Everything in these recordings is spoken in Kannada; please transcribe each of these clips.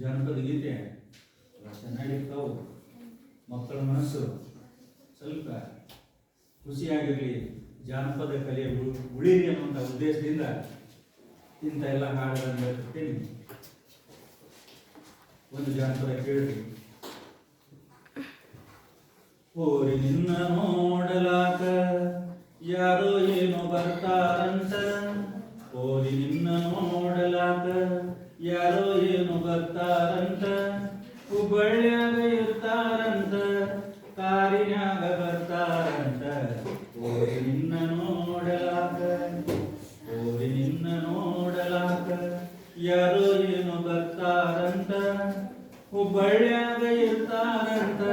ಜಾನಪದ ಗೀತೆ ಚೆನ್ನಾಗಿರ್ತಾವು. ಮಕ್ಕಳ ಮನಸ್ಸು ಸ್ವಲ್ಪ ಖುಷಿಯಾಗಿರಲಿ, ಜಾನಪದ ಕಲೆ ಉಳಿರಿ ಅನ್ನುವಂಥ ಉದ್ದೇಶದಿಂದ ಇಂಥ ಎಲ್ಲ ಹಾಡುಗಳನ್ನು ಹೇಳ್ತೀನಿ. ಒಂದು ಜಾನಪದ ಕೇಳ್ರಿ. ಓರಿ ನಿನ್ನ ನೋಡಲಾಕ ಯಾರೋ ಏನೋ ಬರ್ತಾರಂತ, ಓರಿ ನಿನ್ನ ನೋಡಲಾಕ ಯಾರೋ ಏನೋ ಬರ್ತಾರಂತ, ಹುಬ್ಬಳ್ಳ್ಯಾಗ ಇರ್ತಾರಂತ, ಕಾರಿನ್ಯಾಗ ಬರ್ತಾರಂತ, ಓರಿ ನಿನ್ನ ನೋಡಲಾಕ, ಓರಿ ನಿನ್ನ ನೋಡಲಾಕ ಯಾರೋ ಏನೋ ಬರ್ತಾರಂತ, ಹುಬ್ಬಳ್ಳ್ಯಾಗ ಇರ್ತಾರಂತ,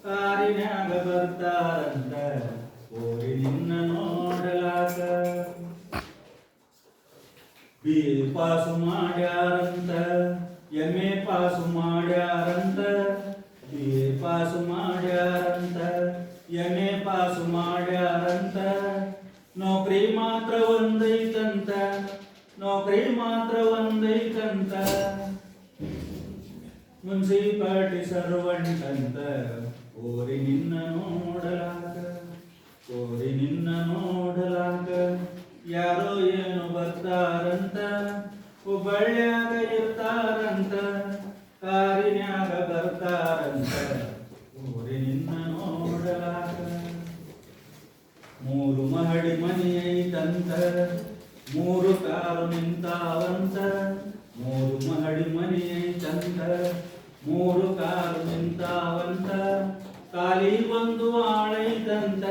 ಕಾರಿನ್ಯಾಗ ಬರ್ತಾರಂತ, ಓರಿ ನಿನ್ನ ನೋಡಲಾಕ. BA ಪಾಸು ಮಾಡ್ಯಾರಂತ, MA ಪಾಸು ಮಾಡ್ಯಾರಂತ, BA ಪಾಸು ಮಾಡ್ಯಾರಂತ, MA ಪಾಸು ಮಾಡ್ಯಾರಂತ, ನೌಕರಿ ಮಾತ್ರ ಒಂದೈತಂತ, ನೌಕರಿ ಮಾತ್ರ ಒಂದೈತಂತ, ಮುನ್ಸಿಪಾಲಿಟಿ ಸರ್ವಂಟ್ ಅಂತ, ಓರಿ ನಿನ್ನ ನೋಡಲಾಕ, ಓರಿ ನಿನ್ನ ನೋಡಲಾಕ ಯಾರೋ ಏನು ಬರ್ತಾರಂತ, ಹುಬ್ಬಳ್ಳ್ಯಾಗ ಇರ್ತಾರಂತ, ಕಾರಿನ್ಯಾಗ ಬರ್ತಾರಂತ, ಓರಿ ನಿನ್ನ ನೋಡಲಾಕ. 3 ಮಹಡಿ ಮನಿ ಐತಂತ, 3 ಕಾರು ನಿಂತಾವಂತ, 3 ಮಹಡಿ ಮನಿ ಐತಂತ, 3 ಕಾರು ನಿಂತಾವಂತ, ಖಾಲಿ ಒಂದು ಆಳೈತಂತ,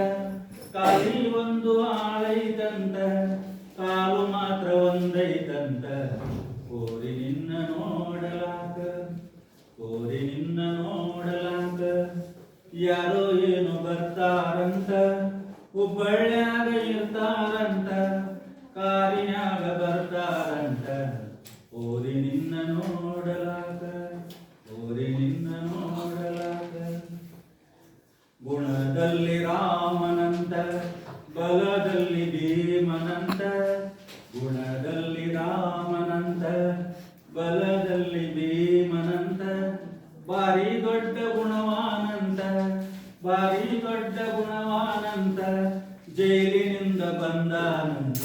ಖಾಲಿ ಒಂದು ಆಳೈತಂತ, ಕಾಲು ಮಾತ್ರ ಒಂದೈತಂತ, ಓರಿ ನಿನ್ನ ನೋಡಲಾಕ, ಓರಿ ನಿನ್ನ ನೋಡಲಾಕ ಯಾರೋ ಏನು ಬರ್ತಾರಂತ, ಹುಬ್ಬಳ್ಳ್ಯಾಗ ಇರ್ತಾರಂತ, ಕಾರಿನ್ಯಾಗ ಬರ್ತಾರಂತ, ಓರಿ ನಿನ್ನ ನೋಡಲಾಕ, ಓರಿ ನಿನ್ನ ನೋಡಲಾಕ. ಗುಣದಲ್ಲಿ ರಾಮನಂತ, ಬಲದಲ್ಲಿ ಭೀಮನಂತ, ಗುಣದಲ್ಲಿ ರಾಮನಂತ, ಬಲದಲ್ಲಿ ಭೀಮನಂತ, ಬಾರಿ ದೊಡ್ಡ ಗುಣವಾನಂತ, ಬಾರಿ ದೊಡ್ಡ ಗುಣವಾನಂತ, ಜೈಲಿನಿಂದ ಬಂದಾನಂತ,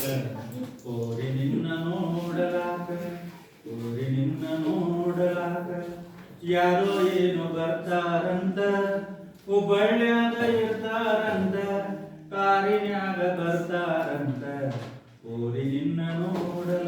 ಓರಿ ನಿನ್ನ ನೋಡಲಾಕ, ಓರಿ ನಿನ್ನ ನೋಡಲಾಕ ಯಾರೋ ಏನು ಬರ್ತಾರಂತ, ಹುಬ್ಬಳ್ಳ್ಯಾಗ ಇರ್ತಾರಂತ, ಕಾರಿನ್ಯಾಗ ಬರ್ತಾರಂತ, ಓರಿ ನಿನ್ನ ನೋಡಲಾಕ.